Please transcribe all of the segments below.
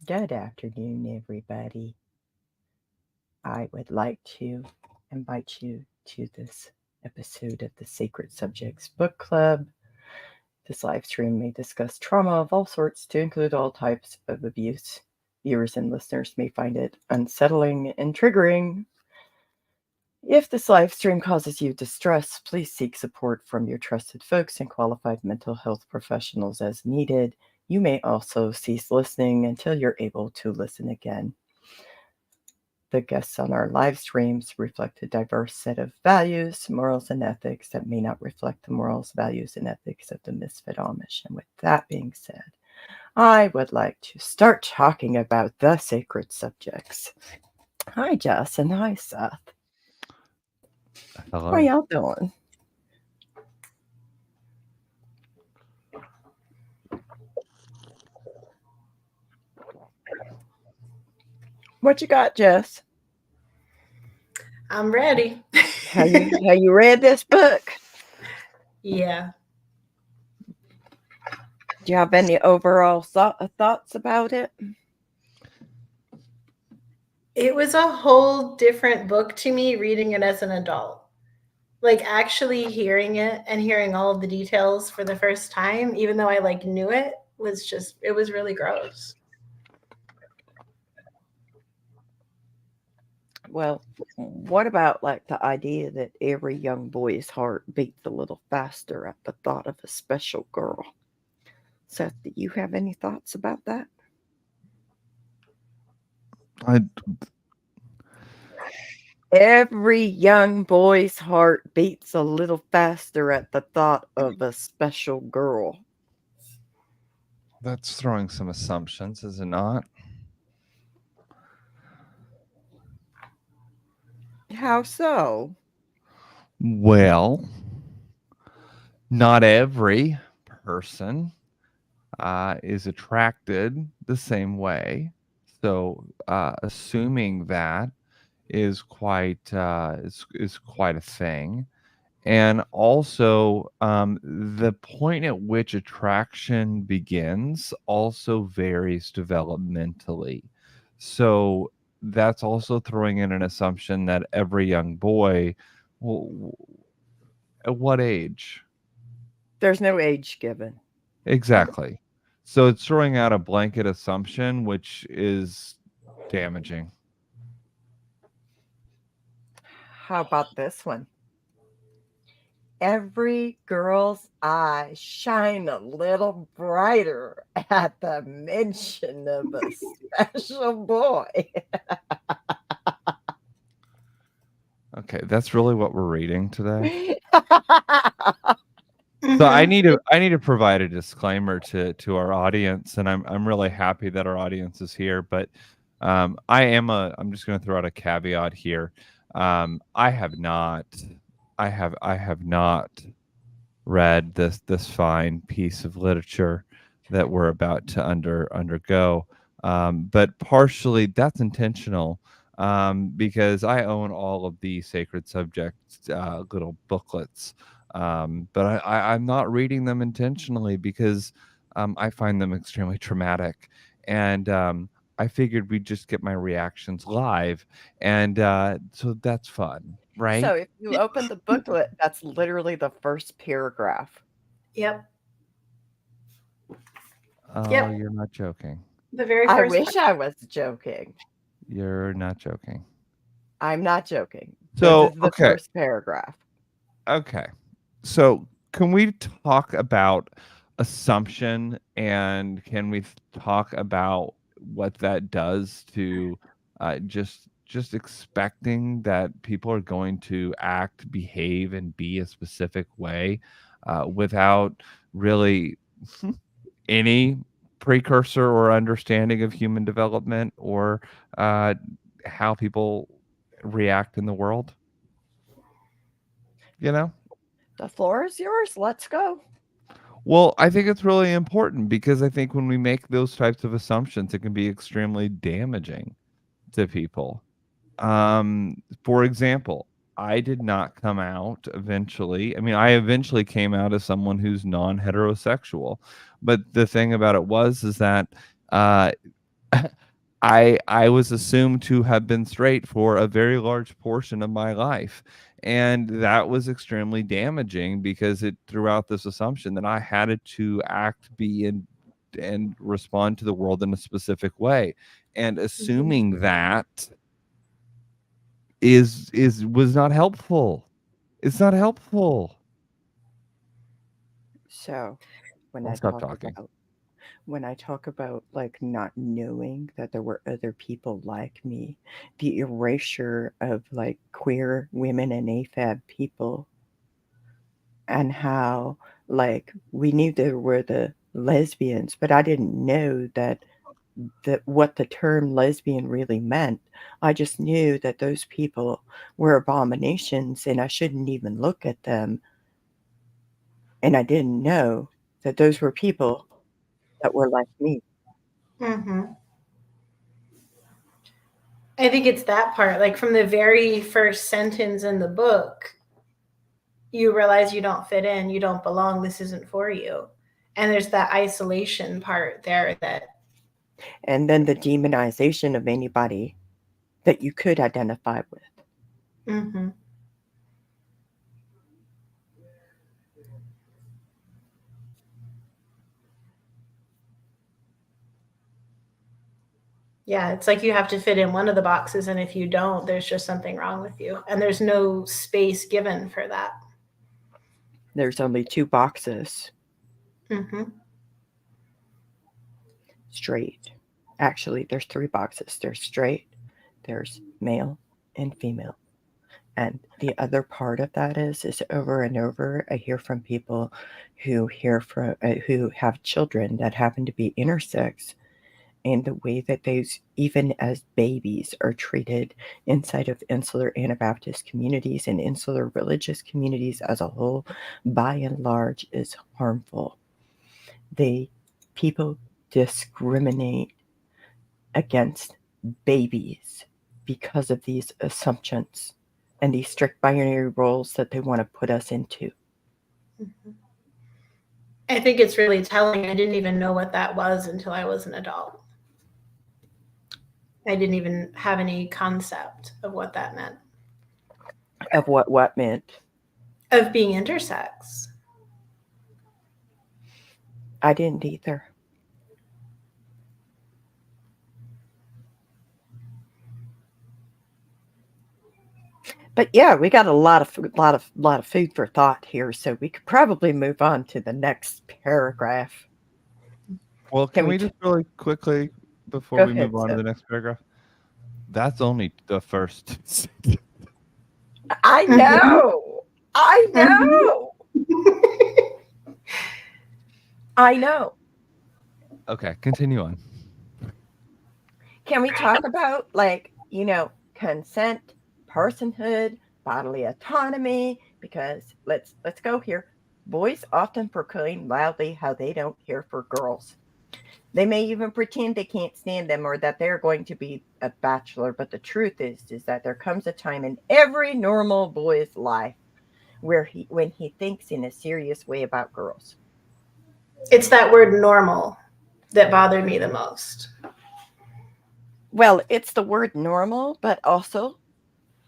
Good afternoon, everybody. I would like to invite you to this episode of the Sacred Subjects Book Club. This live stream may discuss trauma of all sorts to include all types of abuse. Viewers and listeners may find it unsettling and triggering. If this live stream causes you distress, please seek support from your trusted folks and qualified mental health professionals as needed. You may also cease listening until you're able to listen again. The guests on our live streams reflect a diverse set of values, morals, and ethics that may not reflect the morals, values, and ethics of the Misfit Amish. And with that being said, I would like to start talking about the sacred subjects. Hi, Jess, and hi, Seth. Hello. How y'all doing? What you got, Jess? I'm ready. Have you read this book? Yeah. Do you have any overall thoughts about it? It was a whole different book to me reading it as an adult. Like actually hearing it and hearing all of the details for the first time, even though I knew it was really gross. Well, what about the idea that every young boy's heart beats a little faster at the thought of a special girl? Seth, do you have any thoughts about that? Every young boy's heart beats a little faster at the thought of a special girl. That's throwing some assumptions, is it not? How so? Well, not every person is attracted the same way. So assuming that is quite a thing. And also the point at which attraction begins also varies developmentally. So that's also throwing in an assumption that every young boy, well, at what age? There's no age given. Exactly. So it's throwing out a blanket assumption, which is damaging. How about this one? Every girl's eyes shine a little brighter at the mention of a special boy. Okay, that's really what we're reading today. So I need to provide a disclaimer to our audience, and I'm really happy that our audience is here. But I'm just going to throw out a caveat here. I have not read this fine piece of literature that we're about to undergo. But partially that's intentional because I own all of the sacred subjects little booklets. But I'm not reading them intentionally because I find them extremely traumatic. And I figured we'd just get my reactions live. And so that's fun, right? So if you open the booklet, that's literally the first paragraph. Yep. Oh, Yep. You're not joking. The very I first wish I was joking. You're not joking. I'm not joking. So, This is the okay. first paragraph. Okay. So can we talk about assumption, and can we talk about what that does to just expecting that people are going to act, behave, and be a specific way without really any precursor or understanding of human development or how people react in the world? You know? The floor is yours. Let's go. Well, I think it's really important because I think when we make those types of assumptions, it can be extremely damaging to people. For example, I did not come out eventually. I mean, I eventually came out as someone who's non-heterosexual. But the thing about it is that I was assumed to have been straight for a very large portion of my life. And that was extremely damaging because it threw out this assumption that I had to act, be, and respond to the world in a specific way. And assuming that was not helpful. It's not helpful. So when I'll I stop talk talking. about when I talk about like not knowing that there were other people like me, the erasure of like queer women and AFAB people, and how like we knew there were the lesbians, but I didn't know that what the term lesbian really meant. I just knew that those people were abominations and I shouldn't even look at them. And I didn't know that those were people that were like me. Mm-hmm. I think it's that part. Like from the very first sentence in the book, you realize you don't fit in, you don't belong, this isn't for you. And there's that isolation part there that. And then the demonization of anybody that you could identify with. Mm-hmm. Yeah, it's like you have to fit in one of the boxes, and if you don't, there's just something wrong with you. And there's no space given for that. There's only 2 boxes. Mm-hmm. Straight. Actually, there's 3 boxes. There's straight, there's male, and female. And the other part of that is over and over, I hear from people who who have children that happen to be intersex, and the way that those, even as babies, are treated inside of insular Anabaptist communities and insular religious communities as a whole, by and large, is harmful. People discriminate against babies because of these assumptions and these strict binary roles that they want to put us into. Mm-hmm. I think it's really telling. I didn't even know what that was until I was an adult. I didn't even have any concept of what that meant. Of what meant? Of being intersex. I didn't either. But yeah, we got a lot of food for thought here, so we could probably move on to the next paragraph. Well, can we just really quickly, before we move on to the next paragraph? That's only the first. I know. I know. I know. Okay, continue on. Can we talk about, like, consent, personhood, bodily autonomy? Because let's go here. Boys often proclaim loudly how they don't care for girls. They may even pretend they can't stand them or that they're going to be a bachelor, but the truth is that there comes a time in every normal boy's life when he thinks in a serious way about girls. It's that word normal that bothered me the most. Well, it's the word normal, but also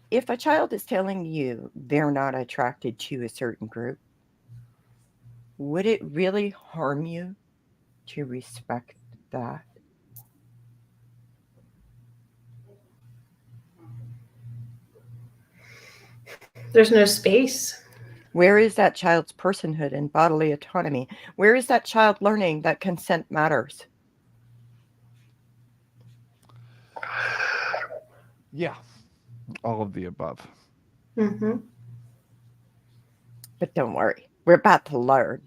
if a child is telling you they're not attracted to a certain group, would it really harm you to respect that? There's no space. Where is that child's personhood and bodily autonomy? Where is that child learning that consent matters? Yeah, all of the above. Mm-hmm. But don't worry, we're about to learn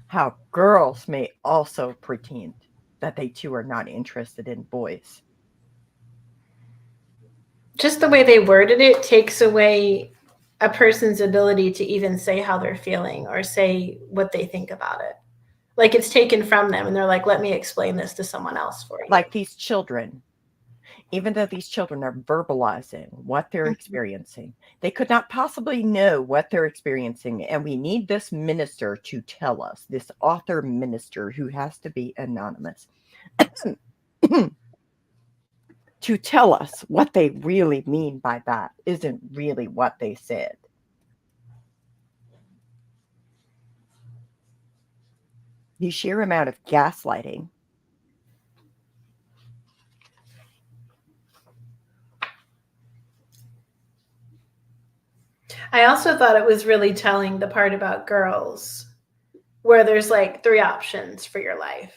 how girls may also pretend that they too are not interested in boys. Just the way they worded it takes away a person's ability to even say how they're feeling or say what they think about it. Like it's taken from them and they're like, let me explain this to someone else for you. Like these children, even though these children are verbalizing what they're experiencing, they could not possibly know what they're experiencing. And we need this minister to tell us, this author minister who has to be anonymous. to tell us what they really mean by that isn't really what they said. The sheer amount of gaslighting I also thought it was really telling the part about girls, where there's like 3 options for your life.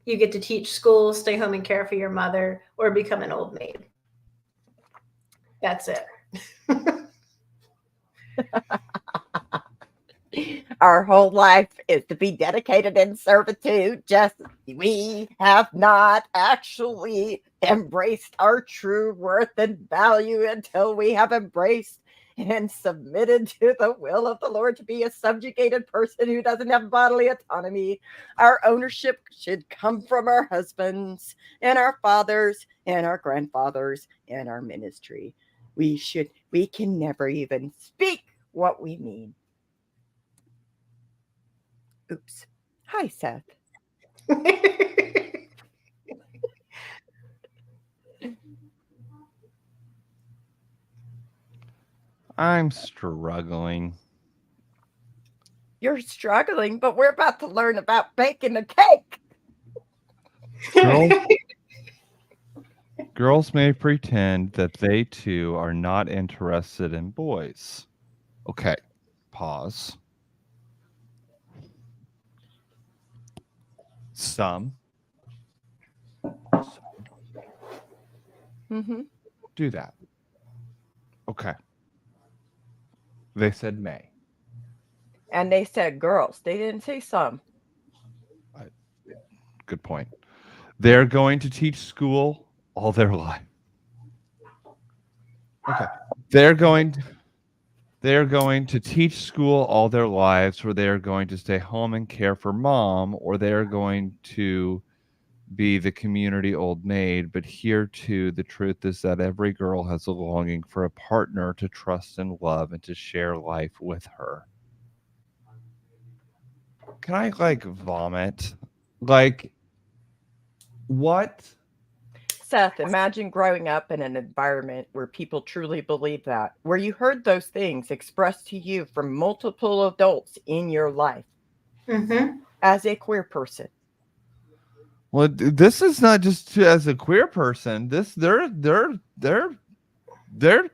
You get to teach school, stay home and care for your mother, or become an old maid. That's it. Our whole life is to be dedicated in servitude. Just we have not actually embraced our true worth and value until we have embraced and submitted to the will of the Lord to be a subjugated person who doesn't have bodily autonomy. Our ownership should come from our husbands and our fathers and our grandfathers and our ministry. We can never even speak what we mean. Oops. Hi, Seth. I'm struggling. You're struggling, but we're about to learn about baking a cake. Girls may pretend that they too are not interested in boys. Okay, pause. Some do that. Okay. They said may. And they said girls. They didn't say some. Good point. They're going to teach school all their life. Okay. They're going to teach school all their lives, or they're going to stay home and care for mom, or they're going to be the community old maid. But here too, the truth is that every girl has a longing for a partner to trust and love and to share life with her. Can I vomit? What? Seth, imagine growing up in an environment where people truly believe that, where you heard those things expressed to you from multiple adults in your life as a queer person. Well, this is not just as a queer person. They're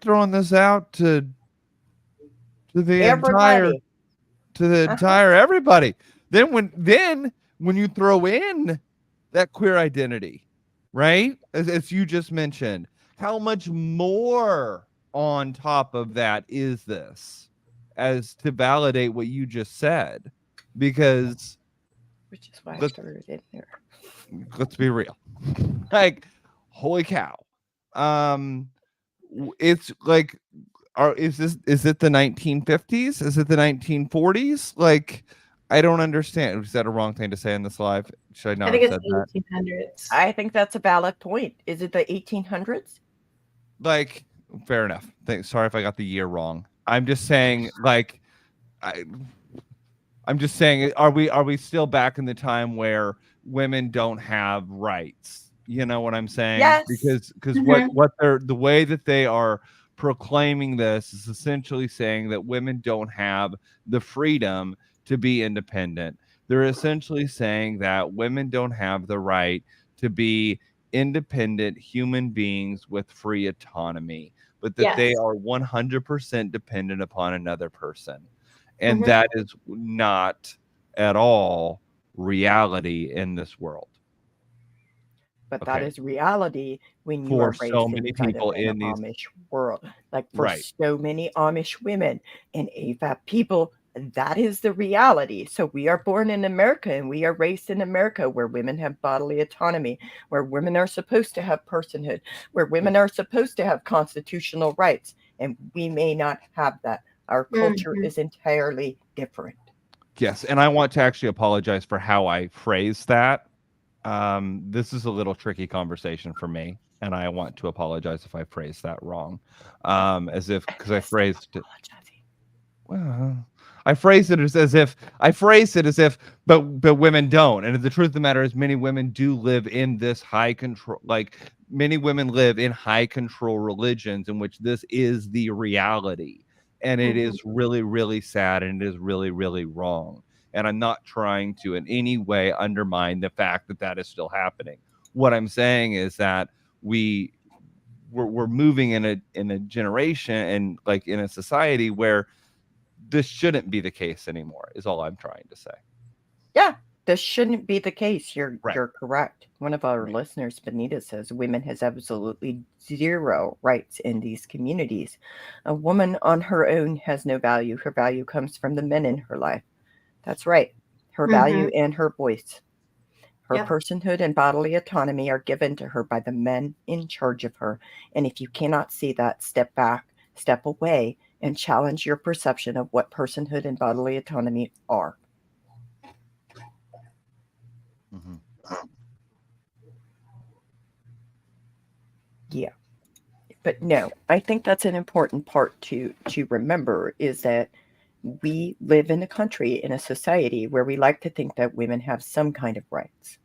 throwing this out to the everybody. entire everybody. Then when you throw in that queer identity, right? As you just mentioned, how much more on top of that is this as to validate what you just said? Because which is why I threw it in there. Let's be real. Holy cow. It's like, is it the 1950s? Is it the 1940s? I don't understand. Is that a wrong thing to say in this live? Should I not I think have it's said 1800s. I think that's a valid point. Is it the 1800s? Fair enough. Sorry if I got the year wrong. I'm just saying, I'm just saying, are we still back in the time where women don't have rights? You know what I'm saying? Yes. Because what the way that they are proclaiming this is essentially saying that women don't have the freedom to be independent. They're essentially saying that women don't have the right to be independent human beings with free autonomy, but that they are 100% dependent upon another person. And that is not at all reality in this world. But that is reality when you are raised so many people in the Amish world. For so many Amish women and AFAB people, that is the reality. So we are born in America and we are raised in America where women have bodily autonomy, where women are supposed to have personhood, where women are supposed to have constitutional rights. And we may not have that. Our culture is entirely different. Yes. And I want to actually apologize for how I phrased that. This is a little tricky conversation for me, and I want to apologize if I phrased that wrong. Because I phrased it. Well, I phrased it as if, but women don't. And the truth of the matter is, many women do live in this high control, like many women live in high control religions in which this is the reality. And it is really, really sad, and it is really, really wrong. And I'm not trying to in any way undermine the fact that that is still happening. What I'm saying is that we're moving in a generation and like in a society where this shouldn't be the case anymore, is all I'm trying to say. Yeah, this shouldn't be the case. You're Right. you're correct. One of our listeners, Benita, says women has absolutely zero rights in these communities. A woman on her own has no value. Her value comes from the men in her life. That's right. Her value and her voice. Her personhood and bodily autonomy are given to her by the men in charge of her. And if you cannot see that, step back, step away, and challenge your perception of what personhood and bodily autonomy are. Yeah. But no, I think that's an important part to remember, is that we live in a country, in a society where we like to think that women have some kind of rights.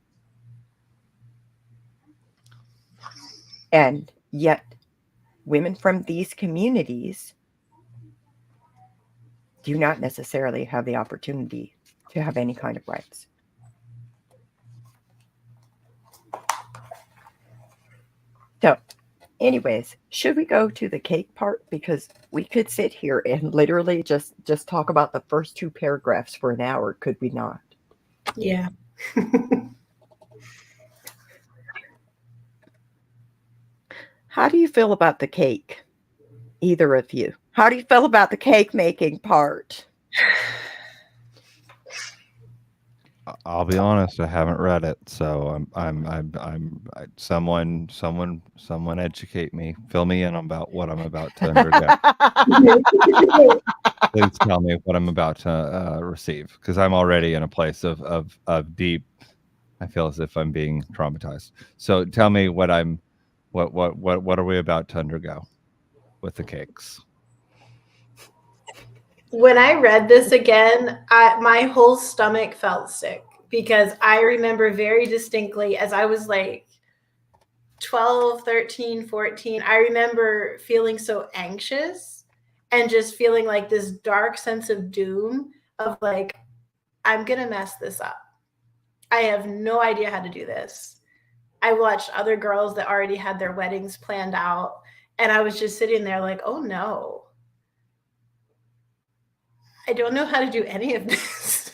And yet, women from these communities do not necessarily have the opportunity to have any kind of rights. So, anyways, should we go to the cake part? Because we could sit here and literally just talk about the first 2 paragraphs for an hour, could we not? Yeah. How do you feel about the cake? Either of you. How do you feel about the cake making part? I'll be honest, I haven't read it, so someone educate me, fill me in about what I'm about to undergo. Please tell me what I'm about to receive, because I'm already in a place of deep. I feel as if I'm being traumatized. So tell me what are we about to undergo with the cakes? When I read this again, my whole stomach felt sick, because I remember very distinctly, as I was like 12, 13, 14, I remember feeling so anxious and just feeling like this dark sense of doom of like, I'm going to mess this up. I have no idea how to do this. I watched other girls that already had their weddings planned out, and I was just sitting there like, oh no, I don't know how to do any of this.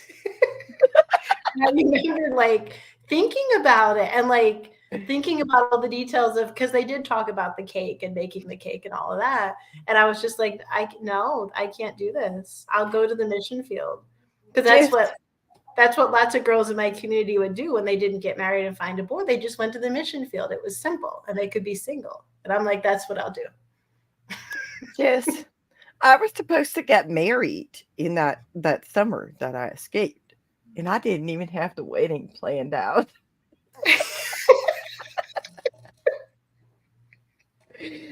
I remember like thinking about it and like thinking about all the details of, because they did talk about the cake and making the cake and all of that. And I was just like, I can't do this. I'll go to the mission field. Because that's what lots of girls in my community would do when they didn't get married and find a boy. They just went to the mission field. It was simple, and they could be single. And I'm like, that's what I'll do. Yes. I was supposed to get married in that summer that I escaped, and I didn't even have the wedding planned out.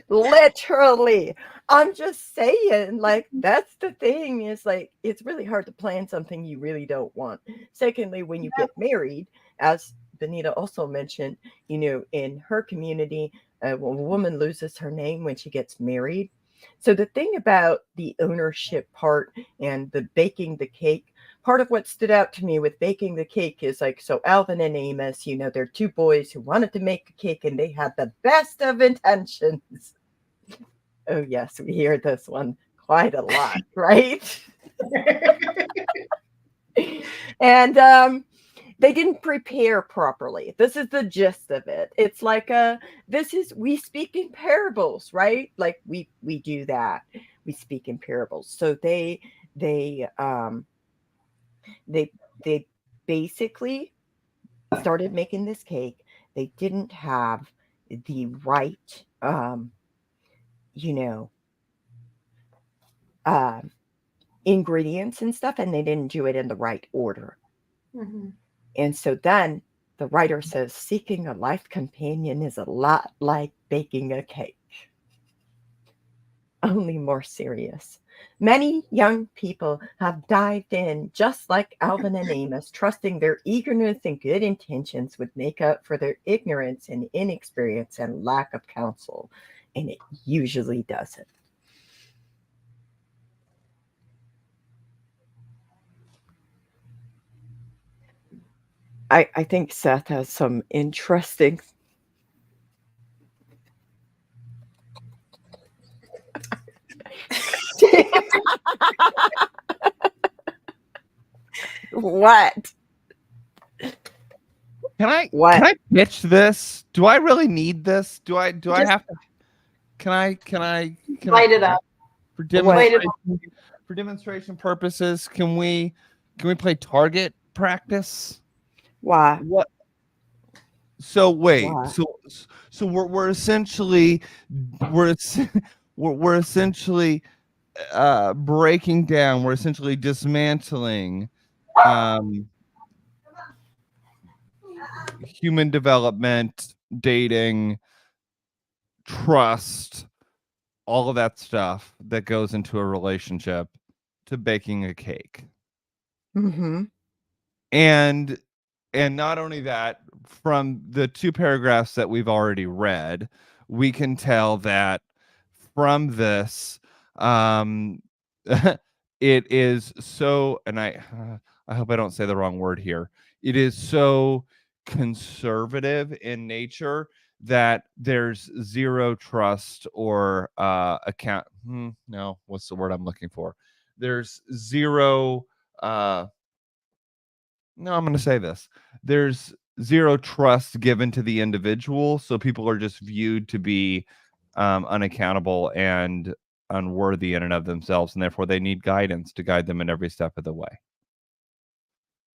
Literally. I'm just saying, like, that's the thing, is like, it's really hard to plan something you really don't want. Secondly, when you get married, as Benita also mentioned, in her community, a woman loses her name when she gets married. So the thing about the ownership part and the baking the cake, part of what stood out to me with baking the cake is like, so Alvin and Amos, they're 2 boys who wanted to make a cake, and they had the best of intentions. Oh yes, we hear this one quite a lot, right? And they didn't prepare properly. This is the gist of it. It's like we speak in parables, right? Like we do that. We speak in parables. So they basically started making this cake. They didn't have the right ingredients and stuff, and they didn't do it in the right order. Mm-hmm. And so then the writer says, seeking a life companion is a lot like baking a cake. only more serious. Many young people have dived in, just like Alvin and Amos, trusting their eagerness and good intentions would make up for their ignorance and inexperience and lack of counsel, and it usually doesn't. I think Seth has some interesting. What? Can I What? pitch this? Do I really need this? Do I have to? Can I Light it up. for Light it demonstration for demonstration purposes? Can we play target practice? Why? What? So wait. Why? So we're essentially we're essentially breaking down. We're essentially dismantling human development, dating, trust, all of that stuff that goes into a relationship to baking a cake. Mm-hmm. And not only that, from the 2 paragraphs that we've already read, we can tell that from this it is so, and I hope I don't say the wrong word here. It is so conservative in nature that there's zero trust or account. No, what's the word I'm looking for? There's zero. No, I'm going to say this. There's zero trust given to the individual, so people are just viewed to be unaccountable and unworthy in and of themselves, and therefore they need guidance to guide them in every step of the way.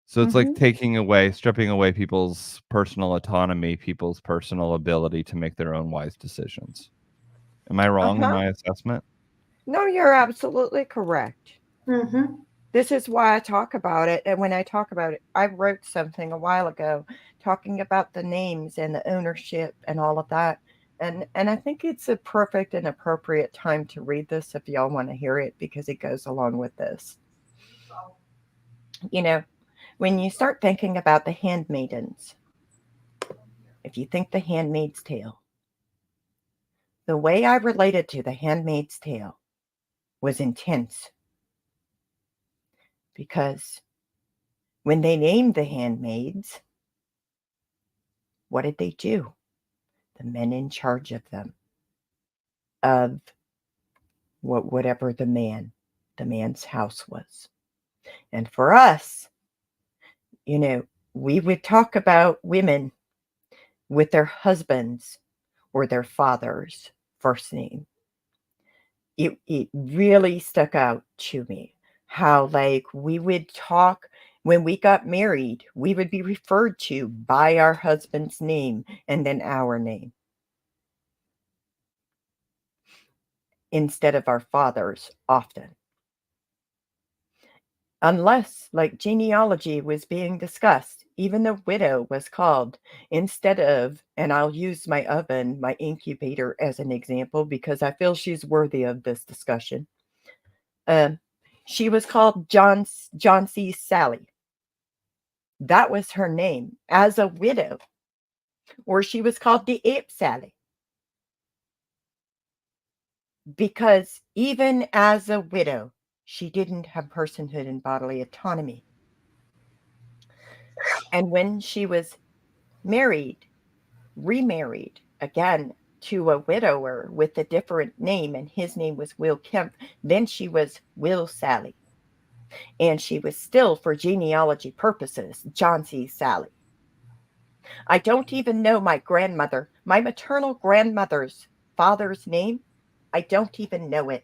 So it's like stripping away people's personal autonomy, people's personal ability to make their own wise decisions. Am I wrong in my assessment? No, you're absolutely correct. Mm-hmm. This is why I talk about it. And when I talk about it, I wrote something a while ago talking about the names and the ownership and all of that. And I think it's a perfect and appropriate time to read this if y'all want to hear it, because it goes along with this. You know, when you start thinking about the handmaidens, if you think the Handmaid's Tale, the way I related to the Handmaid's Tale was intense. Because when they named the handmaids, what did they do? The men in charge of them, of whatever the man's house was. And for us, we would talk about women with their husbands or their father's first name. It really stuck out to me how, like, we would talk when we got married, we would be referred to by our husband's name and then our name instead of our father's often. Unless, like, genealogy was being discussed, even the widow was called instead of, and I'll use my oven, my incubator, as an example because I feel she's worthy of this discussion. She was called John C. Sally. That was her name as a widow. Or she was called the Ape Sally. Because even as a widow, she didn't have personhood and bodily autonomy. And when she was remarried again to a widower with a different name, and his name was Will Kemp, then she was Will Sally. And she was still, for genealogy purposes, John C. Sally. I don't even know my maternal grandmother's father's name. I don't even know it.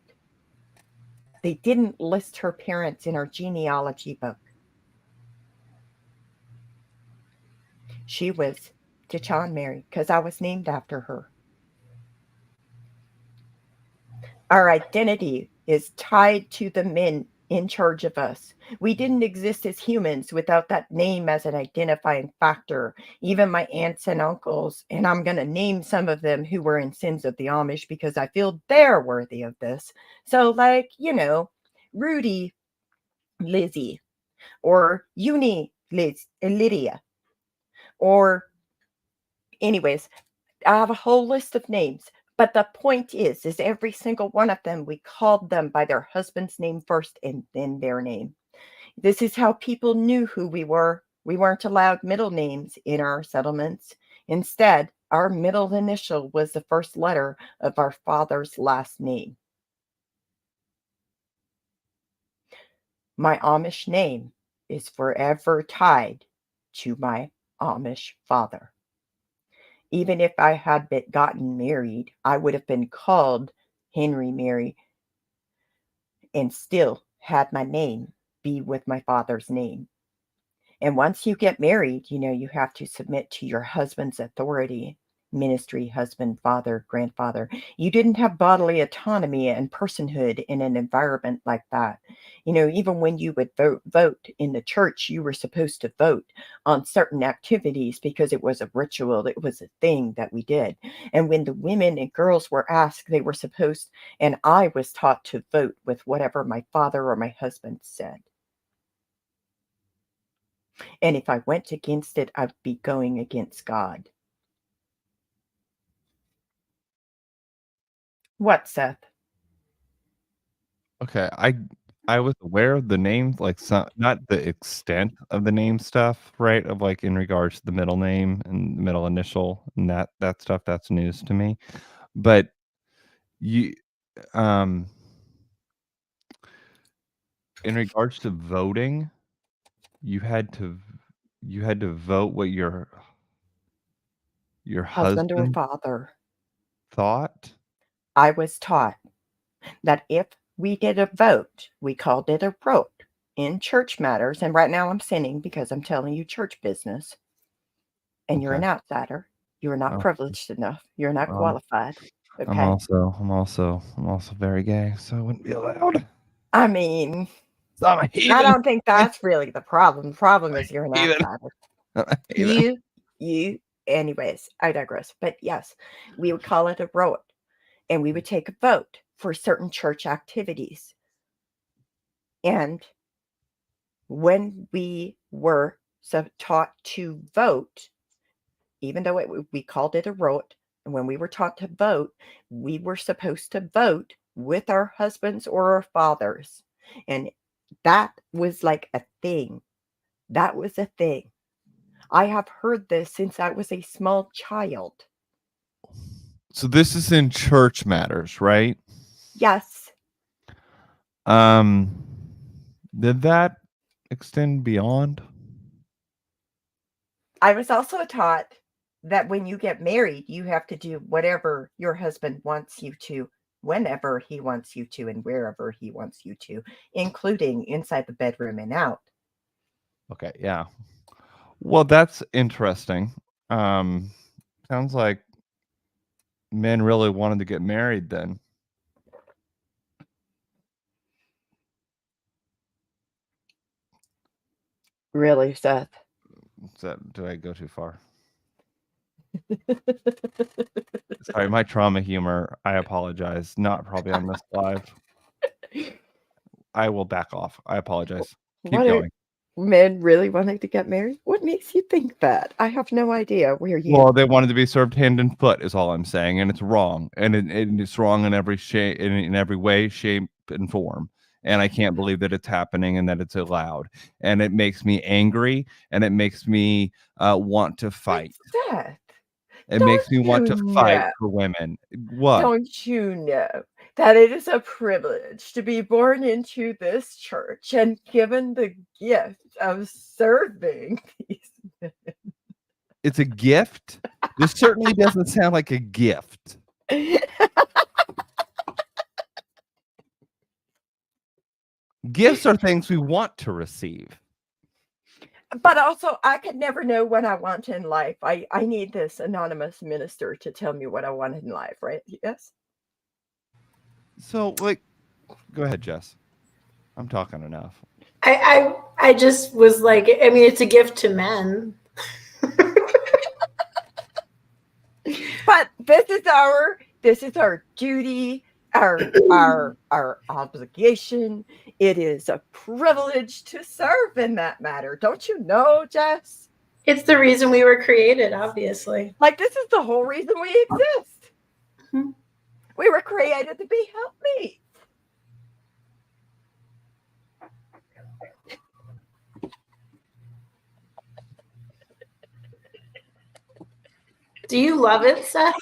They didn't list her parents in our genealogy book. She was Tichon Mary because I was named after her. Our identity is tied to the men in charge of us. We didn't exist as humans without that name as an identifying factor. Even my aunts and uncles, and I'm going to name some of them who were in Sins of the Amish because I feel they're worthy of this. So, like, Rudy, Lizzie, or Lydia, or anyways, I have a whole list of names. But the point is every single one of them, we called them by their husband's name first and then their name. This is how people knew who we were. We weren't allowed middle names in our settlements. Instead, our middle initial was the first letter of our father's last name. My Amish name is forever tied to my Amish father. Even if I had gotten married, I would have been called Henry Mary and still had my name be with my father's name. And once you get married, you have to submit to your husband's authority, ministry, husband, father, grandfather. You didn't have bodily autonomy and personhood in an environment like that. Even when you would vote in the church, you were supposed to vote on certain activities because it was a ritual. It was a thing that we did. And when the women and girls were asked, they were supposed, and I was taught to vote with whatever my father or my husband said. And if I went against it, I'd be going against God. What, Seth? Okay, I was aware of the name, like not the extent of the name stuff, right? Of like in regards to the middle name and the middle initial and that stuff. That's news to me. But you, in regards to voting, you had to vote what your Husband or husband father. thought. I was taught that if we did a vote, we called it a vote in church matters. And right now I'm sinning because I'm telling you church business. And you're an Okay. outsider. You're not Oh, privileged enough. You're not qualified. I'm Okay. also very gay, so I wouldn't be allowed. I mean, So I'm a I heathen. don't think that's really the problem. The problem is you're an Heathen. outsider. I'm a heathen. Anyways, I digress. But yes, we would call it a vote. And we would take a vote for certain church activities. And when we were taught to vote, even though we called it a vote, and when we were taught to vote, we were supposed to vote with our husbands or our fathers. And that was like a thing. That was a thing. I have heard this since I was a small child. So this is in church matters, right? Yes. Did that extend beyond? I was also taught that when you get married, you have to do whatever your husband wants you to, whenever he wants you to, and wherever he wants you to, including inside the bedroom and out. Okay, yeah. Well, that's interesting. Sounds like men really wanted to get married then. Really, Seth? Did I go too far? Sorry, my trauma humor. I apologize. Not probably on this live. I will back off. I apologize. Keep going. Men really wanting to get married? What makes you think that? I have no idea where you. Well, they wanted to be served hand and foot, is all I'm saying, and it's wrong, and it's wrong in every in every way, shape, and form. And I can't believe that it's happening and that it's allowed, and it makes me angry, and it makes me want to fight. Seth, It makes me want to fight for women. What? Don't you know that it is a privilege to be born into this church and given the gift of serving these men? It's a gift? This certainly doesn't sound like a gift. Gifts are things we want to receive. But also, I could never know what I want in life. I need this anonymous minister to tell me what I want in life, right? Yes? So, like, go ahead, Jess. I'm talking enough. I just was like, I mean, it's a gift to men. But this is our duty, our obligation. It is a privilege to serve in that matter. Don't you know, Jess? It's the reason we were created, obviously. Like, this is the whole reason we exist. Mm-hmm. We were created to be helpmates. Do you love it, Seth?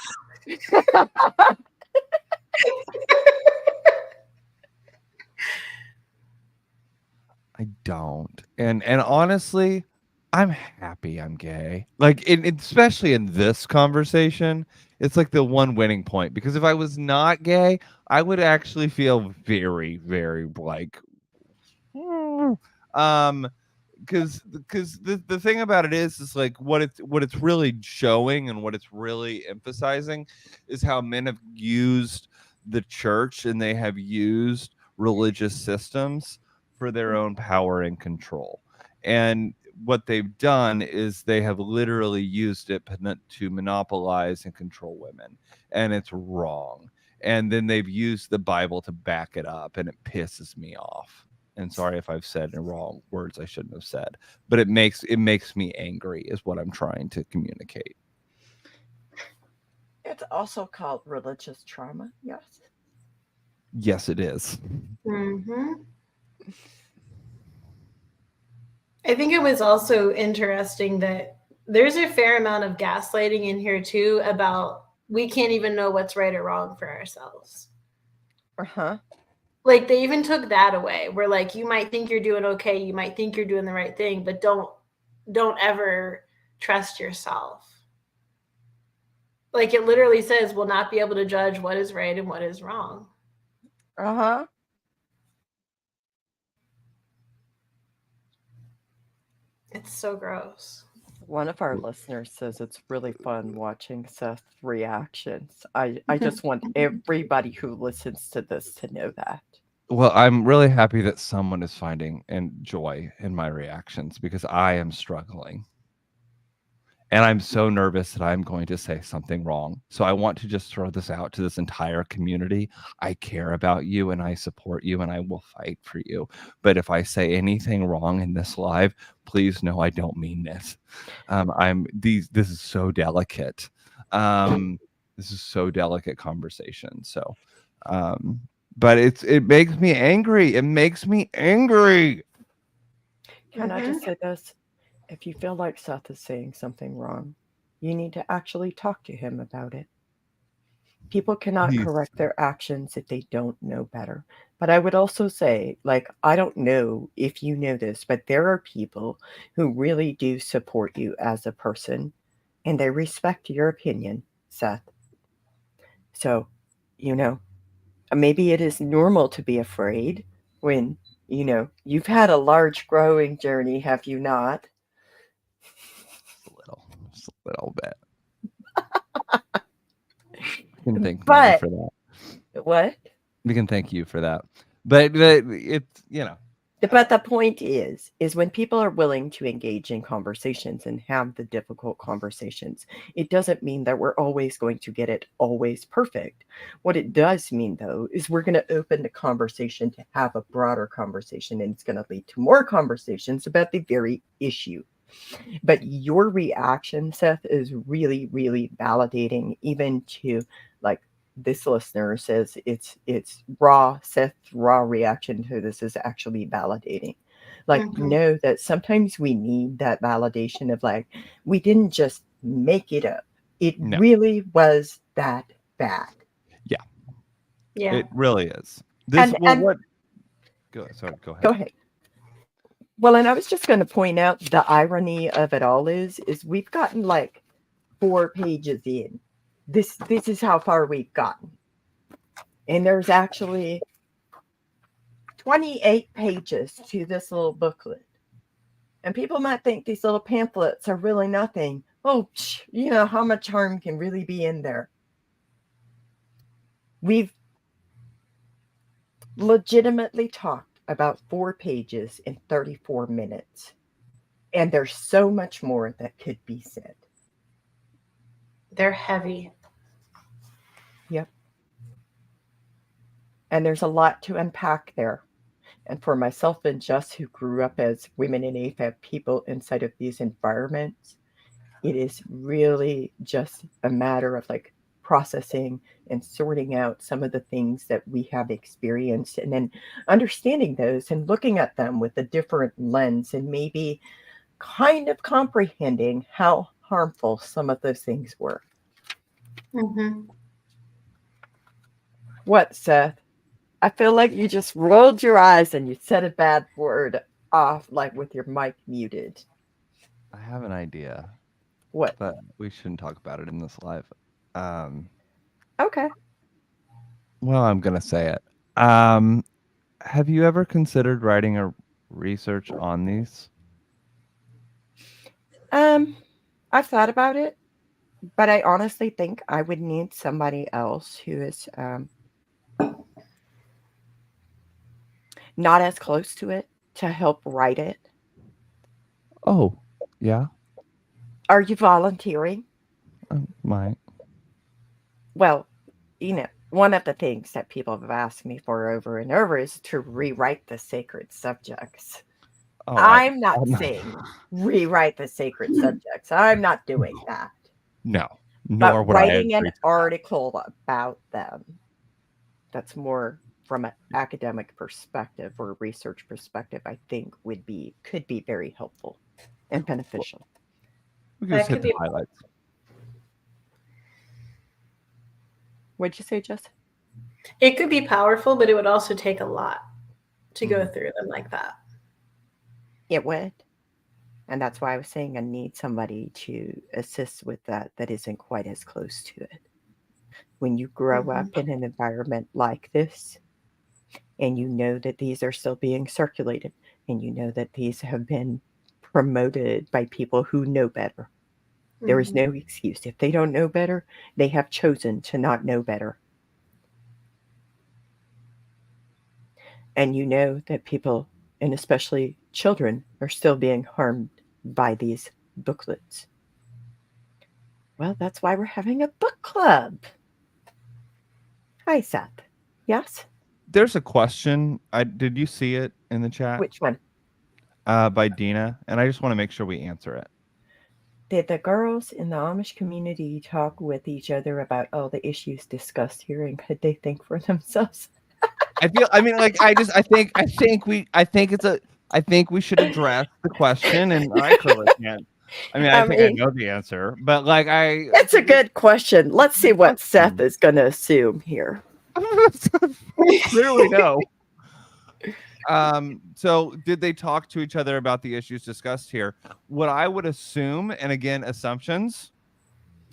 I don't. And honestly, I'm happy I'm gay. Like especially in this conversation, it's like the one winning point, because if I was not gay, I would actually feel very, very like because the thing about it is like what it's really showing and what it's really emphasizing is how men have used the church and they have used religious systems for their own power and control. And what they've done is they have literally used it to monopolize and control women, and it's wrong. And then they've used the Bible to back it up, and it pisses me off. And sorry if I've said the wrong words I shouldn't have said, but it makes me angry is what I'm trying to communicate. It's also called religious trauma, yes. Yes, it is. Mm-hmm. I think it was also interesting that there's a fair amount of gaslighting in here too about we can't even know what's right or wrong for ourselves. Uh-huh. Like they even took that away. Where like you might think you're doing okay, you might think you're doing the right thing, but don't ever trust yourself. Like it literally says we'll not be able to judge what is right and what is wrong. Uh-huh. It's so gross. One of our listeners says it's really fun watching Seth's reactions. I just want everybody who listens to this to know that. Well, I'm really happy that someone is finding joy in my reactions, because I am struggling. And I'm so nervous that I'm going to say something wrong. So I want to just throw this out to this entire community. I care about you and I support you and I will fight for you. But if I say anything wrong in this live, please know I don't mean this. This is so delicate. This is so delicate conversation. So, but it makes me angry. It makes me angry. Can I just say this? If you feel like Seth is saying something wrong, you need to actually talk to him about it. People cannot correct their actions if they don't know better. But I would also say, like, I don't know if you know this, but there are people who really do support you as a person, and they respect your opinion, Seth. So, maybe it is normal to be afraid when, you've had a large growing journey, have you not? Just a little bit. You can thank me for that. What? We can thank you for that. But it's, But the point is when people are willing to engage in conversations and have the difficult conversations, it doesn't mean that we're always going to get it always perfect. What it does mean, though, is we're going to open the conversation to have a broader conversation, and it's going to lead to more conversations about the very issue. But your reaction, Seth, is really, really validating, even to like this listener says it's raw. Seth's raw reaction to this is actually validating. Like, know that sometimes we need that validation of like, we didn't just make it up. It really was that bad. Yeah. It really is. What? Go ahead. Go ahead. Well, and I was just going to point out the irony of it all is we've gotten like 4 pages in. This is how far we've gotten. And there's actually 28 pages to this little booklet. And people might think these little pamphlets are really nothing. Oh, how much harm can really be in there? We've legitimately talked about 4 pages in 34 minutes. And there's so much more that could be said. They're heavy. Yep. And there's a lot to unpack there. And for myself and Jess, who grew up as women and AFAB people inside of these environments, it is really just a matter of like processing and sorting out some of the things that we have experienced, and then understanding those and looking at them with a different lens, and maybe kind of comprehending how harmful some of those things were. Mm-hmm. What, Seth? I feel like you just rolled your eyes and you said a bad word off, like with your mic muted. I have an idea. What? But we shouldn't talk about it in this live. Okay. Well, I'm going to say it. Have you ever considered writing a research on these? I've thought about it, but I honestly think I would need somebody else who is not as close to it to help write it. Oh, yeah. Are you volunteering? Might. Well, one of the things that people have asked me for over and over is to rewrite the sacred subjects. Oh, I'm not saying rewrite the sacred subjects. I'm not doing that. No, nor would writing an article about them. That's more from an academic perspective or a research perspective. I think could be very helpful and beneficial. We can just hit the highlights. What'd you say, Jess? It could be powerful, but it would also take a lot to go through them like that. It would. And that's why I was saying I need somebody to assist with that isn't quite as close to it. When you grow up in an environment like this, and you know that these are still being circulated, and you know that these have been promoted by people who know better. There is no excuse. If they don't know better, they have chosen to not know better. And you know that people, and especially children, are still being harmed by these booklets. Well, that's why we're having a book club. Hi, Seth. Yes? There's a question. Did you see it in the chat? Which one? By Dina, and I just want to make sure we answer it. Did the girls in the Amish community talk with each other about all the issues discussed here, and could they think for themselves? I think we should address the question, and I clearly can't. I think I know the answer, but That's a good question. Let's see what Seth is going to assume here. Clearly no. So did they talk to each other about the issues discussed here? What I would assume, and again, assumptions.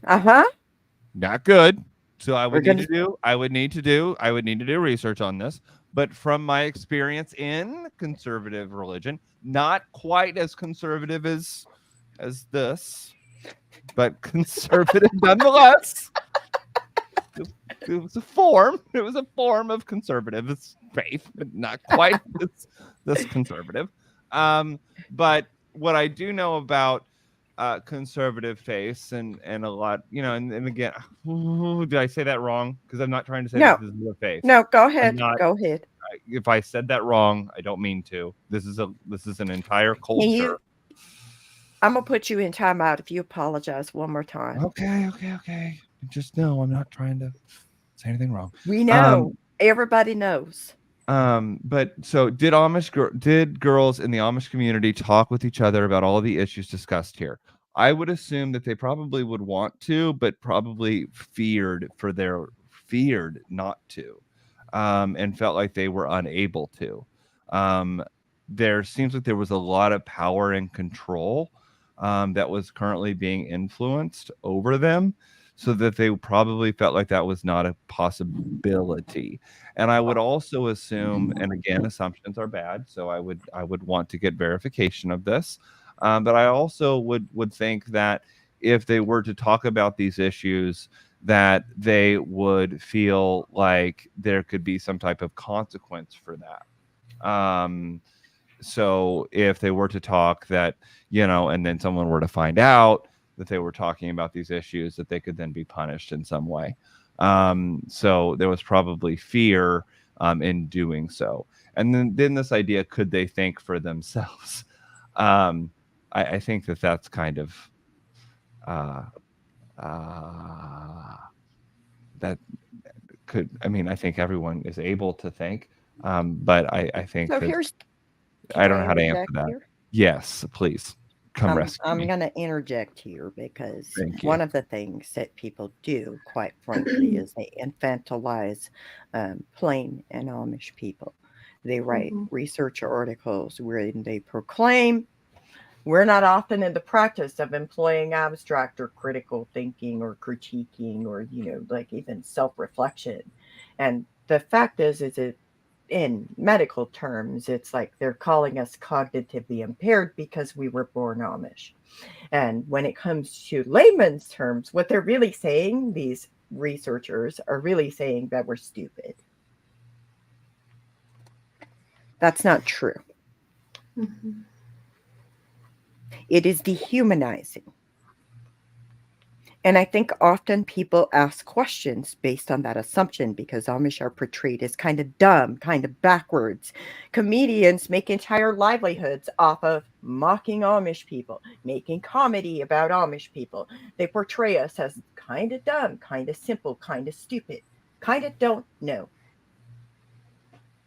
Not good. So I would need to do research on this. But from my experience in conservative religion, not quite as conservative as this, but conservative nonetheless. It was a form of conservative faith, but not quite this conservative. But what I do know about conservative faith and a lot, and again, did I say that wrong? Because I'm not trying to say this is a faith. No, go ahead. Go ahead. If I said that wrong, I don't mean to. This is an entire culture. I'm gonna put you in timeout if you apologize one more time. Okay. Just know I'm not trying to say anything wrong. We know. Everybody knows. But so did girls in the Amish community talk with each other about all the issues discussed here? I would assume that they probably would want to, but probably feared not to, and felt like they were unable to. There seems like there was a lot of power and control that was currently being influenced over them, so that they probably felt like that was not a possibility. And I would also assume, and again, assumptions are bad, so I would want to get verification of this. But I also would think that if they were to talk about these issues, that they would feel like there could be some type of consequence for that. So if they were to talk that, and then someone were to find out that they were talking about these issues, that they could then be punished in some way. So there was probably fear in doing so. And then this idea, could they think for themselves? I think that's kind of that could, I think everyone is able to think, but I think So that here's, I can don't I know how to answer interject that. here? Yes, please come rescue I'm me. going to interject here because Thank you. one of the things that people do, quite frankly, is they infantilize plain and Amish people. They write research articles wherein they proclaim we're not often in the practice of employing abstract or critical thinking or critiquing or, like even self-reflection. And the fact is it, in medical terms, it's like they're calling us cognitively impaired because we were born Amish. And when it comes to layman's terms, what they're really saying, these researchers are really saying that we're stupid. That's not true. Mm-hmm. It is dehumanizing. And I think often people ask questions based on that assumption because Amish are portrayed as kind of dumb, kind of backwards. Comedians make entire livelihoods off of mocking Amish people, making comedy about Amish people. They portray us as kind of dumb, kind of simple, kind of stupid, kind of don't know.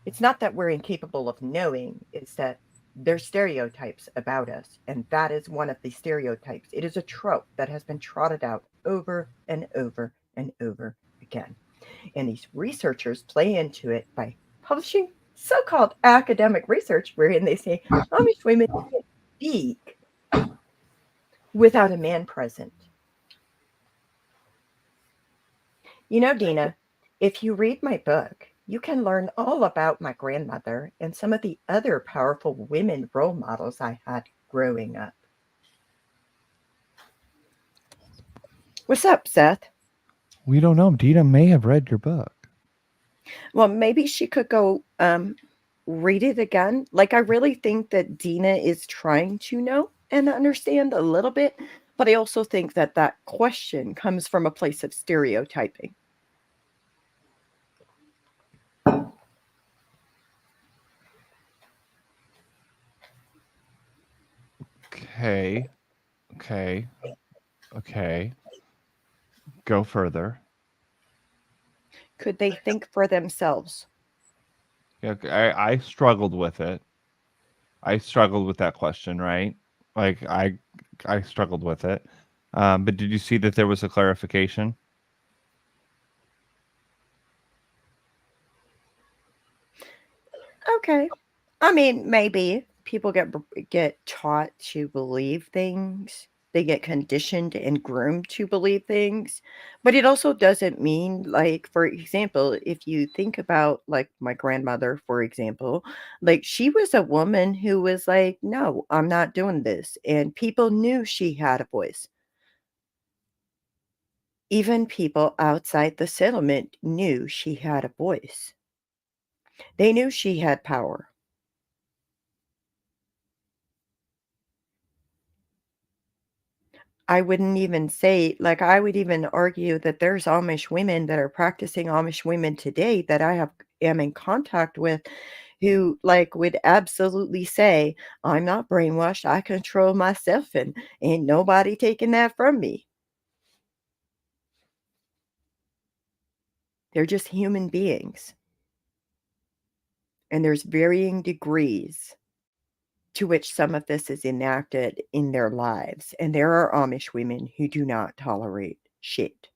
It's not that we're incapable of knowing, it's that there's stereotypes about us, and that is one of the stereotypes. It is a trope that has been trotted out over and over and over again. And these researchers play into it by publishing so-called academic research wherein they say Amish women can't speak without a man present. Dina, if you read my book, you can learn all about my grandmother and some of the other powerful women role models I had growing up. What's up, Seth? We don't know. Dina may have read your book. Well, maybe she could go read it again. Like, I really think that Dina is trying to know and understand a little bit, but I also think that that question comes from a place of stereotyping. Okay. Go further. Could they think for themselves? Yeah, I struggled with it. I struggled with that question, right? Like I struggled with it. But did you see that there was a clarification? Okay. I mean, maybe people get taught to believe things. They get conditioned and groomed to believe things. But it also doesn't mean, like, for example, if you think about, like, my grandmother, for example, like, she was a woman who was like, no, I'm not doing this. And people knew she had a voice. Even people outside the settlement knew she had a voice. They knew she had power. I wouldn't even say, like, I would even argue that there's Amish women that are practicing Amish women today that am in contact with who, like, would absolutely say, I'm not brainwashed. I control myself and ain't nobody taking that from me. They're just human beings. And there's varying degrees to which some of this is enacted in their lives. And there are Amish women who do not tolerate shit.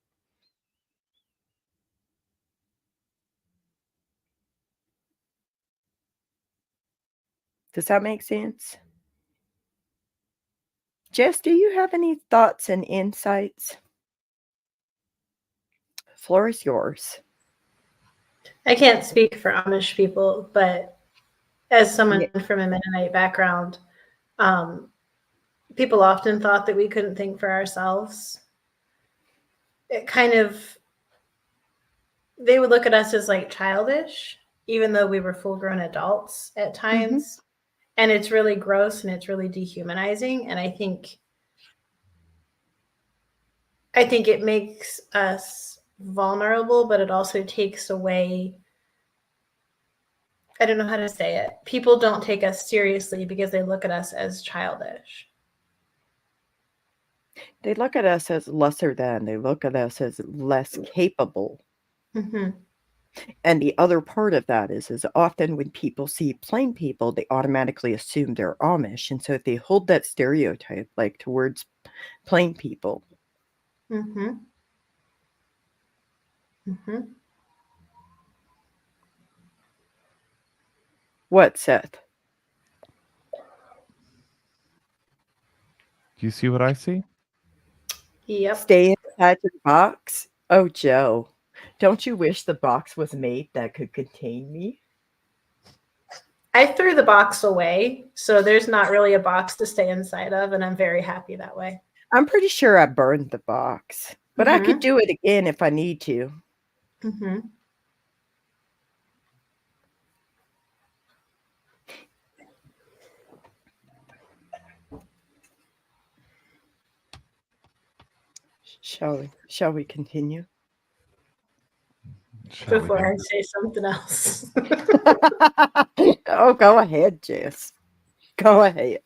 Does that make sense? Jess, do you have any thoughts and insights? Floor is yours. I can't speak for Amish people, but as someone from a Mennonite background, people often thought that we couldn't think for ourselves. It kind of, they would look at us as like childish even though we were full-grown adults at times. And it's really gross and it's really dehumanizing. And I think it makes us vulnerable, but it also takes away, I don't know how to say it. People don't take us seriously because they look at us as childish. They look at us as lesser than. They look at us as less capable. Mm-hmm. And the other part of that is often when people see plain people, they automatically assume they're Amish. And so if they hold that stereotype like towards plain people. Mm-hmm. Mm-hmm. What, Seth? Do you see what I see? Yep. Stay inside the box? Oh, Joe, don't you wish the box was made that could contain me? I threw the box away, so there's not really a box to stay inside of, and I'm very happy that way. I'm pretty sure I burned the box, but I could do it again if I need to. Mm-hmm. Shall we continue? Before I say something else. Oh, go ahead, Jess. Go ahead.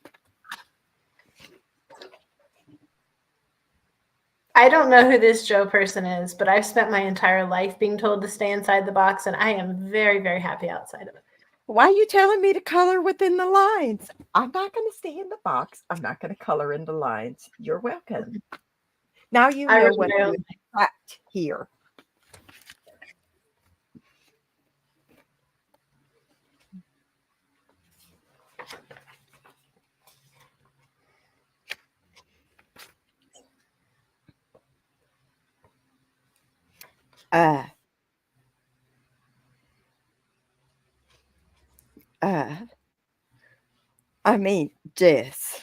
I don't know who this Joe person is, but I've spent my entire life being told to stay inside the box, and I am very, very happy outside of it. Why are you telling me to color within the lines? I'm not going to stay in the box. I'm not going to color in the lines. You're welcome. Now you know what to expect here. I mean, Jess,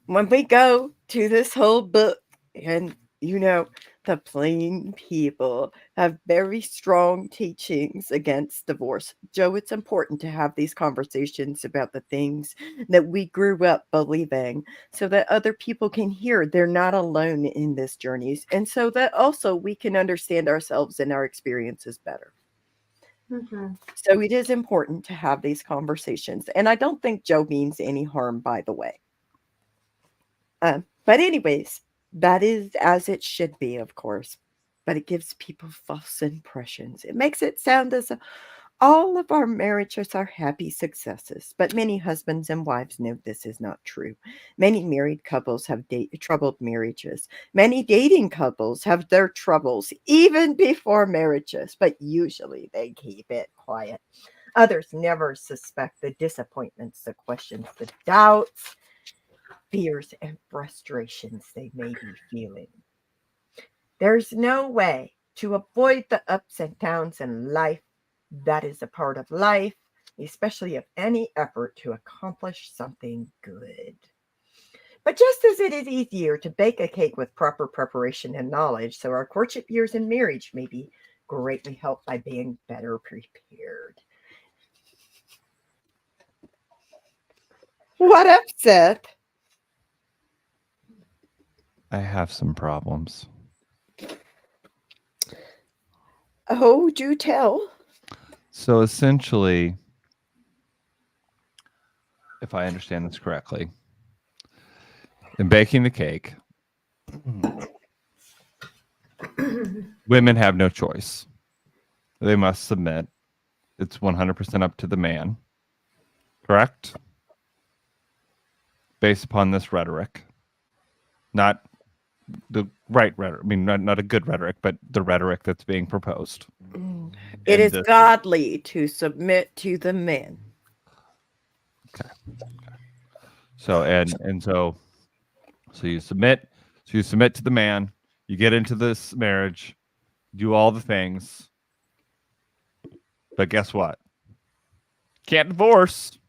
when we go to this whole book, and you know, the plain people have very strong teachings against divorce. Joe, it's important to have these conversations about the things that we grew up believing so that other people can hear they're not alone in this journey. And so that also we can understand ourselves and our experiences better. Mm-hmm. So it is important to have these conversations. And I don't think Joe means any harm, by the way. But anyways, that is as it should be, of course. But it gives people false impressions. It makes it sound as if all of our marriages are happy successes. But many husbands and wives know this is not true. Many married couples have troubled marriages. Many dating couples have their troubles even before marriages, but usually they keep it quiet. Others never suspect the disappointments, the questions, the doubts, fears, and frustrations they may be feeling. There's no way to avoid the ups and downs in life. That is a part of life, especially of any effort to accomplish something good. But just as it is easier to bake a cake with proper preparation and knowledge, so our courtship years and marriage may be greatly helped by being better prepared. What up, Seth? I have some problems. Oh, do tell. So essentially, if I understand this correctly, in baking the cake, women have no choice. They must submit. It's 100% up to the man. Correct? Based upon this rhetoric. Not the right rhetoric. I mean, not a good rhetoric, but the rhetoric that's being proposed. It is godly to submit to the men. Okay. So so you submit. So you submit to the man. You get into this marriage, do all the things. But guess what? Can't divorce,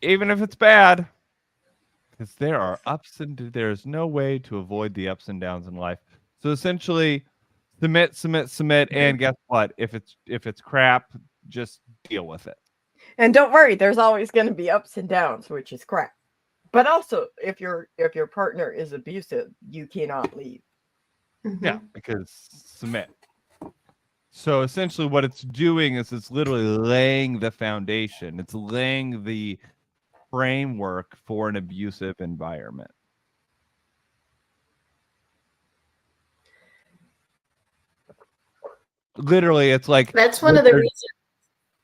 even if it's bad. Because there are ups and there's no way to avoid the ups and downs in life. So essentially, submit, and guess what? If it's crap, just deal with it. And don't worry, there's always going to be ups and downs, which is crap. But also, if your partner is abusive, you cannot leave. Yeah, because submit. So essentially what it's doing is it's literally laying the foundation. It's laying the framework for an abusive environment. Literally, it's like That's one of the reasons.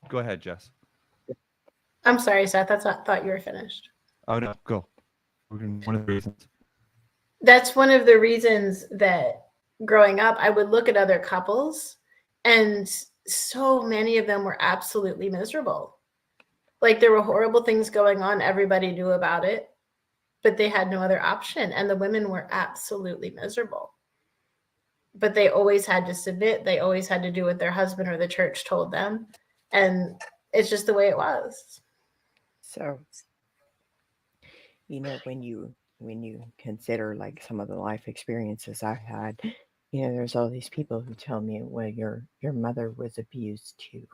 Go ahead, Jess. I'm sorry, Seth. I thought you were finished. Oh no, go. One of the reasons. That's one of the reasons that growing up, I would look at other couples, and so many of them were absolutely miserable. Like there were horrible things going on. Everybody knew about it, but they had no other option. And the women were absolutely miserable. But they always had to submit. They always had to do what their husband or the church told them. And it's just the way it was. So, when you consider like some of the life experiences I've had, there's all these people who tell me, well, your mother was abused too.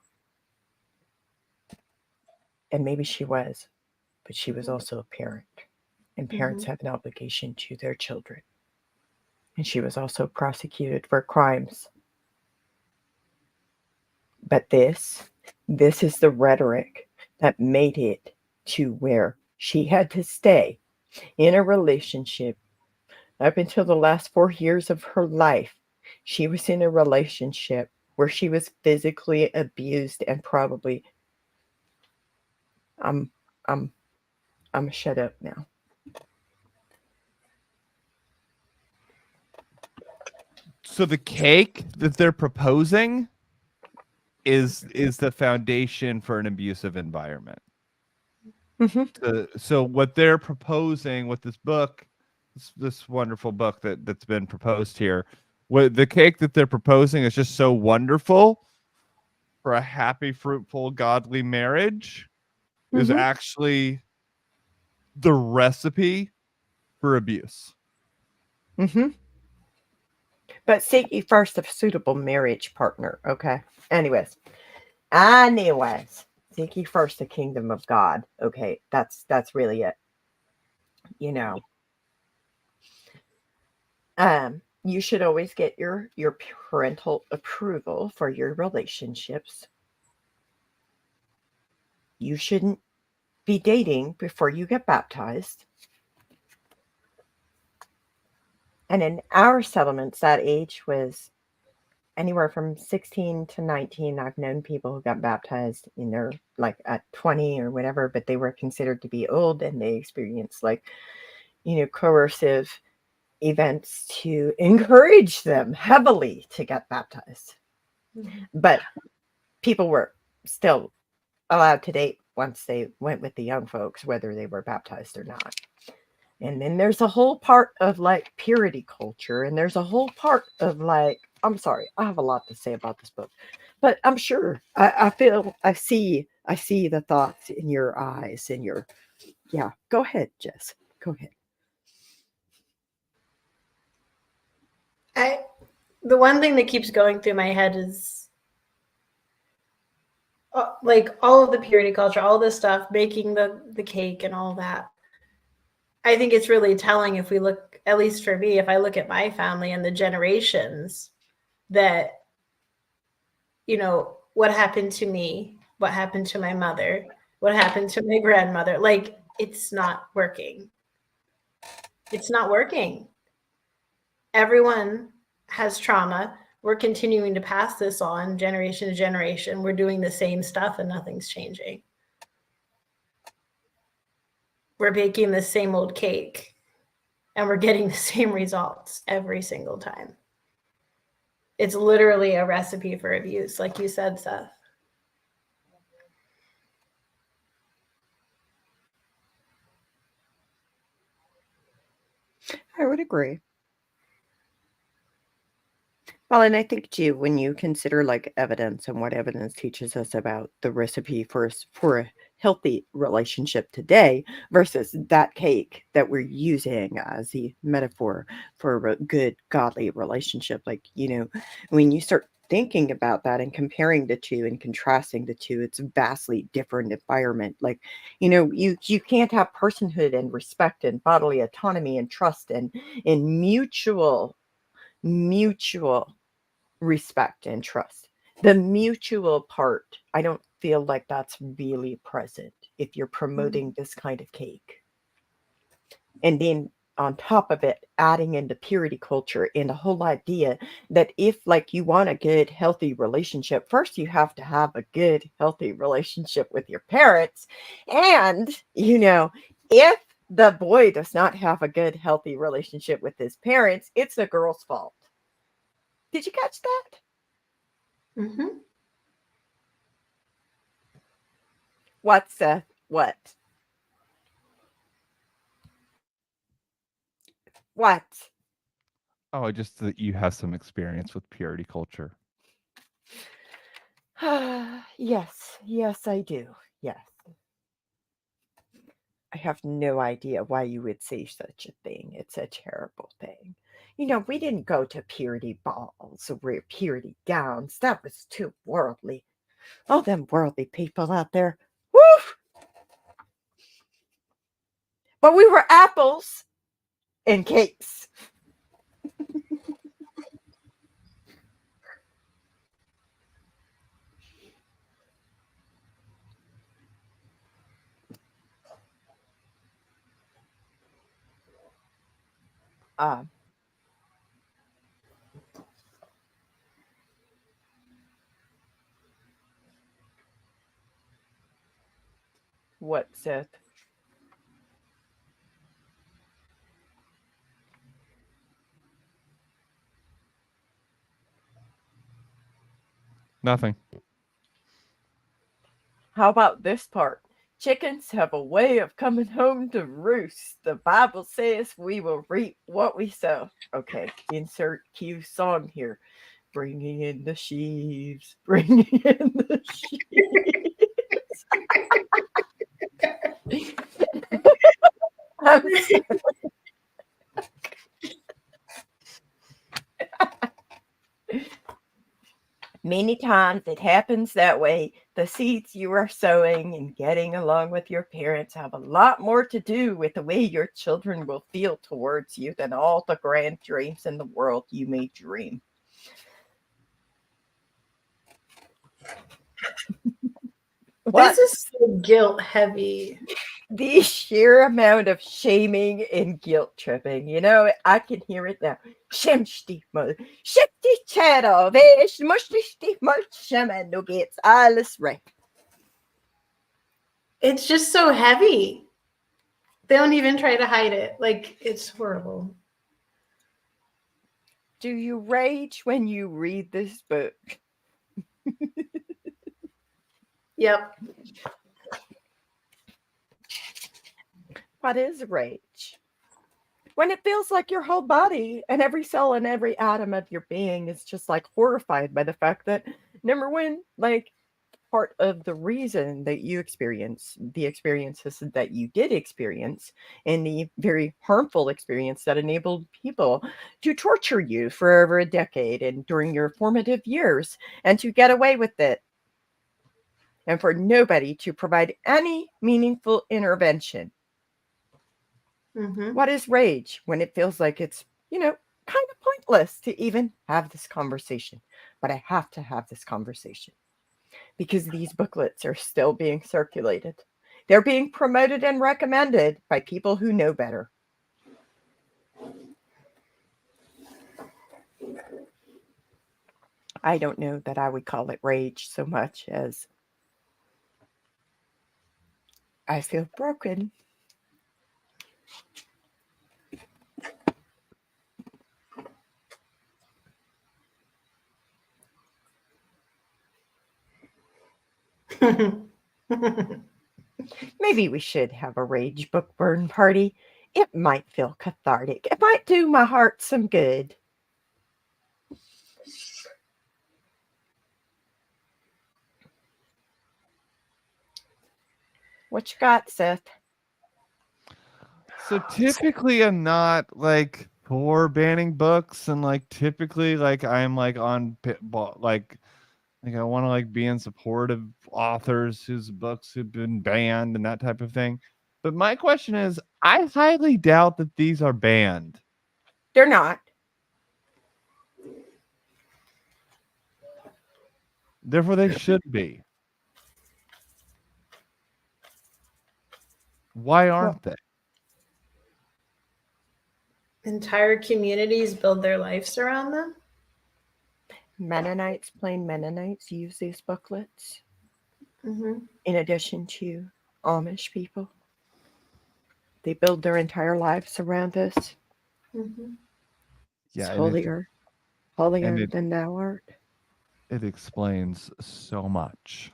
And maybe she was, but she was also a parent. And parents have an obligation to their children. And she was also prosecuted for crimes. But this is the rhetoric that made it to where she had to stay in a relationship up until the last 4 years of her life. She was in a relationship where she was physically abused and probably I'm shut up now. So the cake that they're proposing is the foundation for an abusive environment. So what they're proposing with this book, this wonderful book that's been proposed here, what the cake that they're proposing is just so wonderful for a happy, fruitful, godly marriage is actually the recipe for abuse. But seek ye first a suitable marriage partner, okay? Anyways, seek ye first the kingdom of God, okay? That's really it. You should always get your parental approval for your relationships. You shouldn't be dating before you get baptized. And in our settlements, that age was anywhere from 16 to 19. I've known people who got baptized in their, like, at 20 or whatever, but they were considered to be old and they experienced, like, coercive events to encourage them heavily to get baptized. But people were still allowed to date once they went with the young folks, whether they were baptized or not. And then there's a whole part of like purity culture, and there's a whole part of like, I'm sorry, I have a lot to say about this book, but I'm sure I see the thoughts in your eyes and go ahead, Jess, go ahead. The one thing that keeps going through my head is like all of the purity culture, all this stuff, baking the cake and all that. I think it's really telling if we look, at least for me, if I look at my family and the generations that, what happened to me, what happened to my mother, what happened to my grandmother, like it's not working. It's not working. Everyone has trauma. We're continuing to pass this on generation to generation. We're doing the same stuff and nothing's changing. We're baking the same old cake and we're getting the same results every single time. It's literally a recipe for abuse, like you said, Seth. I would agree. Well, and I think too, when you consider like evidence and what evidence teaches us about the recipe for a healthy relationship today versus that cake that we're using as the metaphor for a good godly relationship, like when you start thinking about that and comparing the two and contrasting the two, it's a vastly different environment. Like, you can't have personhood and respect and bodily autonomy and trust and mutual respect and trust. The mutual part, I don't feel like that's really present if you're promoting this kind of cake. And then on top of it, adding in the purity culture and the whole idea that if like you want a good, healthy relationship, first you have to have a good, healthy relationship with your parents. And, if the boy does not have a good, healthy relationship with his parents, it's the girl's fault. Did you catch that? Mm-hmm. What's what? What? Oh, just that you have some experience with purity culture. Yes, I do. Yes. I have no idea why you would say such a thing. It's a terrible thing. We didn't go to purity balls or wear purity gowns. That was too worldly. All them worldly people out there. Woo! But we were apples and cakes. What, Seth? Nothing. How about this part? Chickens have a way of coming home to roost. The Bible says we will reap what we sow. Okay, insert cue song here. Bringing in the sheaves, bringing in the sheaves. I'm sorry. Many times it happens that way. The seeds you are sowing and getting along with your parents have a lot more to do with the way your children will feel towards you than all the grand dreams in the world you may dream. This is so guilt heavy. The sheer amount of shaming and guilt tripping, I can hear it now. Skäms dich mal, schick dich kära, ich muss dich mal schämen, du geht's alles recht. It's just so heavy. They don't even try to hide it. Like, it's horrible. Do you rage when you read this book? Yep. What is rage? When it feels like your whole body and every cell and every atom of your being is just like horrified by the fact that, number one, like part of the reason that you experience the experiences that you did experience and the very harmful experience that enabled people to torture you for over a decade and during your formative years and to get away with it and for nobody to provide any meaningful intervention. Mm-hmm. What is rage when it feels like it's, kind of pointless to even have this conversation? But I have to have this conversation because these booklets are still being circulated. They're being promoted and recommended by people who know better. I don't know that I would call it rage so much as I feel broken. Maybe we should have a rage book burn party. It might feel cathartic. It might do my heart some good. What you got, Seth? So typically I'm not like for banning books, and like typically like I'm like on like I want to like be in support of authors whose books have been banned and that type of thing. But my question is, I highly doubt that these are banned. They're not. Therefore, they should be. Why aren't they? Entire communities build their lives around them. Mennonites, plain Mennonites, use these booklets Mm-hmm. in addition to Amish people. They build their entire lives around us. Mm-hmm. It's Yeah, holier than thou art. it explains so much.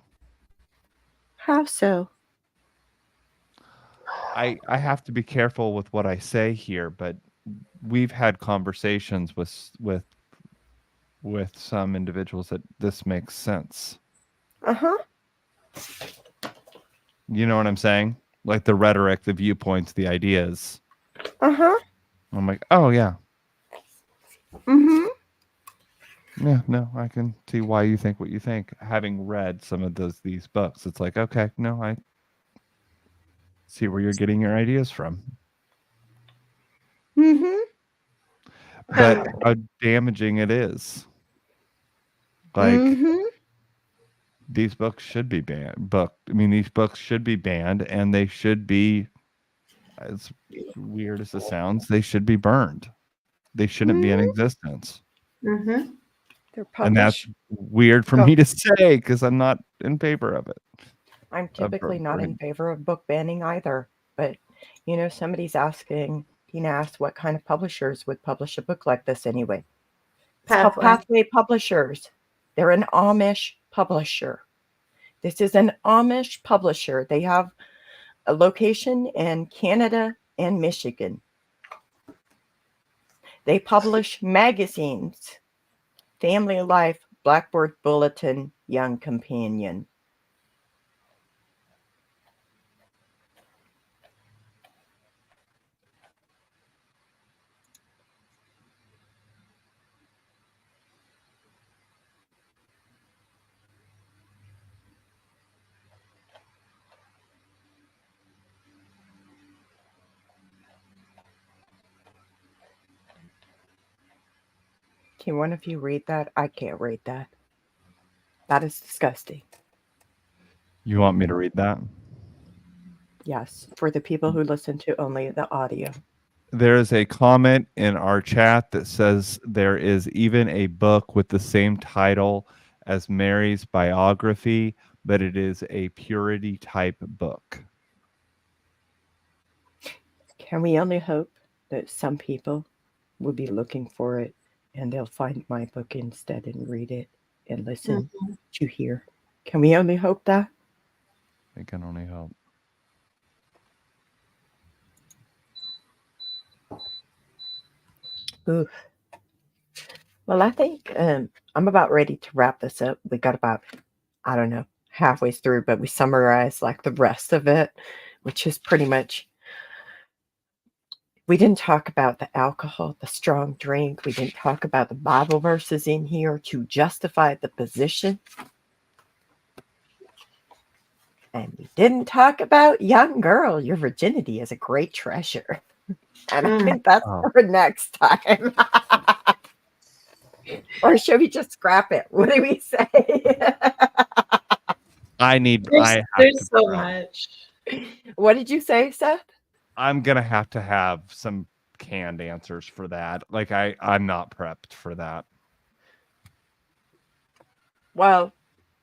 How so? I have to be careful with what I say here, but we've had conversations with some individuals that this makes sense. Uh-huh. You know what I'm saying? Like the rhetoric, the viewpoints, the ideas. Uh-huh. I'm like, oh yeah. Mm-hmm. Yeah, no, I can see why you think what you think. Having read some of these books, it's like, okay, no, I see where you're getting your ideas from. Mm-hmm. But how damaging it is. Like these books should be banned. These books should be banned, and they should be, as weird as it sounds, they should be burned. They shouldn't be in existence. Mm-hmm. They're And that's published. weird for me to say because I'm not in favor of it. I'm typically not in favor of book banning either. But, somebody's asking, Tina asked what kind of publishers would publish a book like this anyway. It's called Pathway Publishers. They're an Amish publisher. This is an Amish publisher. They have a location in Canada and Michigan. They publish magazines, Family Life, Blackboard Bulletin, Young Companion. Can one of you read that? I can't read that. That is disgusting. You want me to read that? Yes, for the people who listen to only the audio. There is a comment in our chat that says there is even a book with the same title as Mary's biography, but it is a purity type book. Can we only hope that some people will be looking for it and they'll find my book instead and read it and listen to hear? Can we only hope that? I can only hope. Oof. Well, I think I'm about ready to wrap this up. We got about, I don't know, halfway through, but we summarized like the rest of it, which is pretty much, we didn't talk about the alcohol, the strong drink. We didn't talk about the Bible verses in here to justify the position. And we didn't talk about young girl, your virginity is a great treasure. And I think that's for next time. Or should we just scrap it? What do we say? There's so much. What did you say, Seth? I'm gonna have to have some canned answers for that. Like I'm not prepped for that. Well,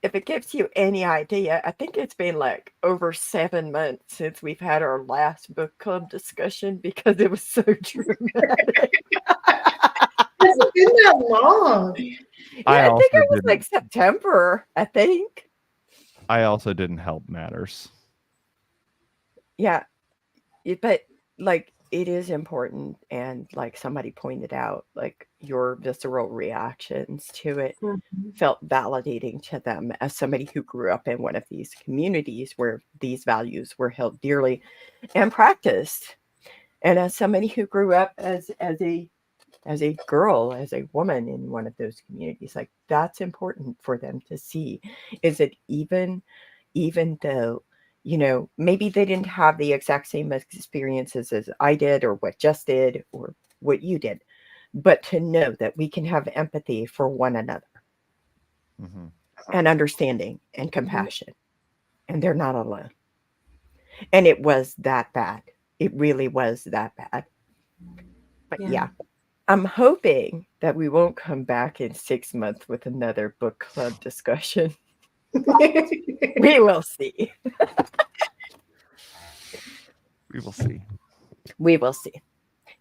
if it gives you any idea, I think it's been like over 7 months since we've had our last book club discussion because it was so dramatic. It's been that long. Yeah, I think it was like September, I think. I also didn't help matters. Yeah, but like it is important, and like somebody pointed out, like your visceral reactions to it felt validating to them as somebody who grew up in one of these communities where these values were held dearly and practiced, and as somebody who grew up as a as a girl, as a woman in one of those communities. Like, that's important for them to see. Is it even though, you know, maybe they didn't have the exact same experiences as I did, or what Jess did, or what you did, but to know that we can have empathy for one another, and understanding and compassion, and they're not alone. And it was that bad. It really was that bad. But yeah, I'm hoping that we won't come back in 6 months with another book club discussion. We will see. We will see. We will see.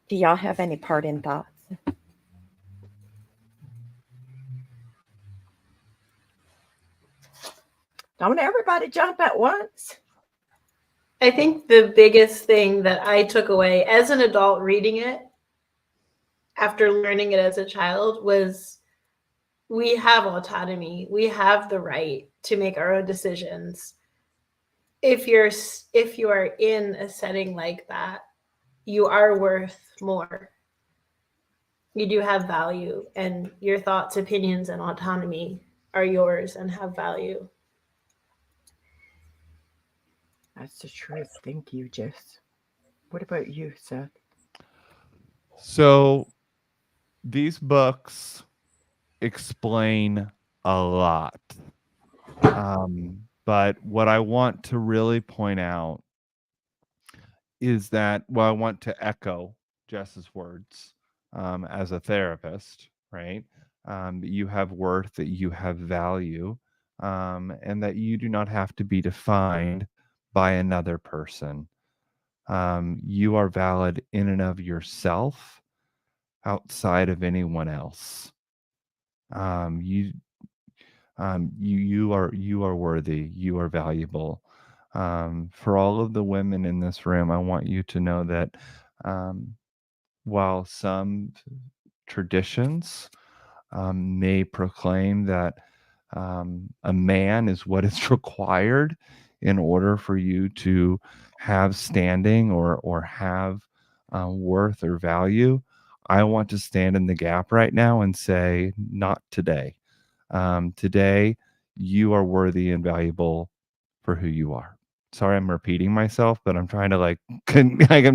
Do y'all have any parting thoughts? Don't everybody jump at once. I think the biggest thing that I took away as an adult reading it, after learning it as a child, was we have autonomy. We have the right to make our own decisions. If you are in a setting like that, you are worth more. You do have value, and your thoughts, opinions, and autonomy are yours and have value. That's the truth. Thank you, Jess. What about you, Seth? So these books explain a lot. But what I want to really point out is that, well, I want to echo Jess's words as a therapist, right? That you have worth, that you have value, and that you do not have to be defined by another person. You are valid in and of yourself, outside of anyone else. You are worthy. You are valuable. For all of the women in this room, I want you to know that while some traditions may proclaim that a man is what is required in order for you to have standing or have worth or value, I want to stand in the gap right now and say, not today. Today, you are worthy and valuable for who you are. Sorry, I'm repeating myself, but I'm trying to I'm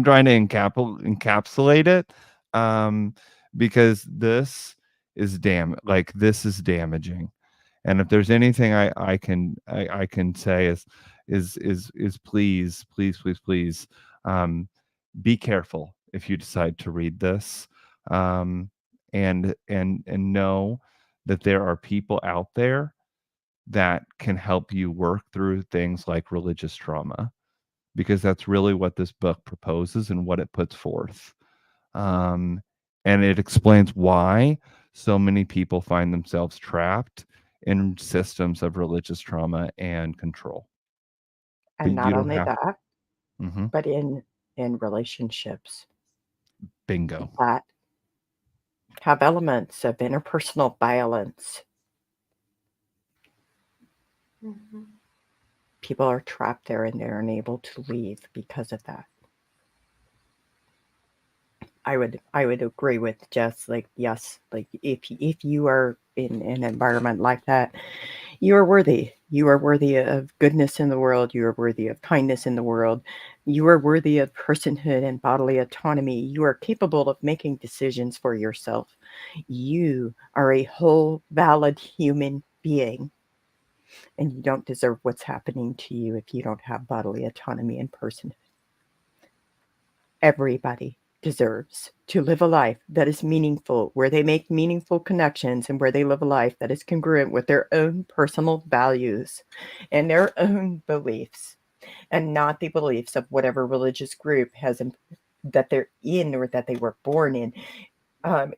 trying to encapsulate it, because this is this is damaging. And if there's anything I can say is please, please, please, please, be careful if you decide to read this, and know that there are people out there that can help you work through things like religious trauma, because that's really what this book proposes and what it puts forth. And it explains why so many people find themselves trapped in systems of religious trauma and control. And But not only that, Mm-hmm. but in relationships. Bingo. That have elements of interpersonal violence. People are trapped there and they're unable to leave because of that. I would agree with Jess. Like, yes, like if you are in an environment like that, you are worthy. You are worthy of goodness in the world. You are worthy of kindness in the world. You are worthy of personhood and bodily autonomy. You are capable of making decisions for yourself. You are a whole, valid human being. And you don't deserve what's happening to you if you don't have bodily autonomy and personhood. Everybody deserves to live a life that is meaningful, where they make meaningful connections, and where they live a life that is congruent with their own personal values and their own beliefs, and not the beliefs of whatever religious group that they're in or that they were born in.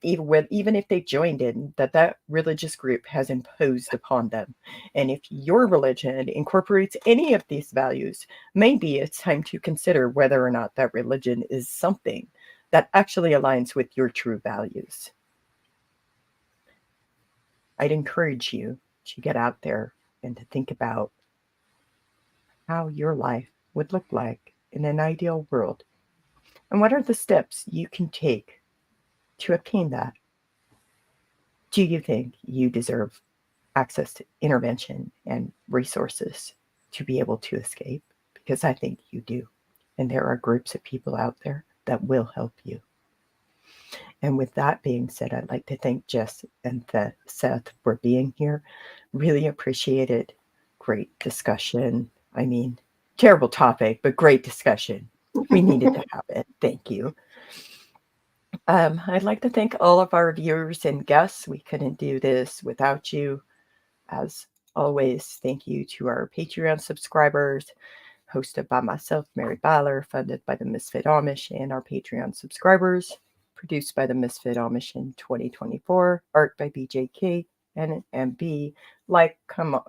Even if they joined in, that religious group has imposed upon them. And if your religion incorporates any of these values, maybe it's time to consider whether or not that religion is something that actually aligns with your true values. I'd encourage you to get out there and to think about how your life would look like in an ideal world, and what are the steps you can take to obtain that? Do you think you deserve access to intervention and resources to be able to escape? Because I think you do. And there are groups of people out there that will help you. And with that being said, I'd like to thank Jess and Seth for being here. Really appreciate it. Great discussion. I mean, terrible topic, but great discussion. We needed to have it. Thank you. I'd like to thank all of our viewers and guests. We couldn't do this without you. As always, thank you to our Patreon subscribers, hosted by myself, Mary Byler, funded by the Misfit Amish, and our Patreon subscribers, produced by the Misfit Amish in 2024, art by BJK and MB. Like, comment,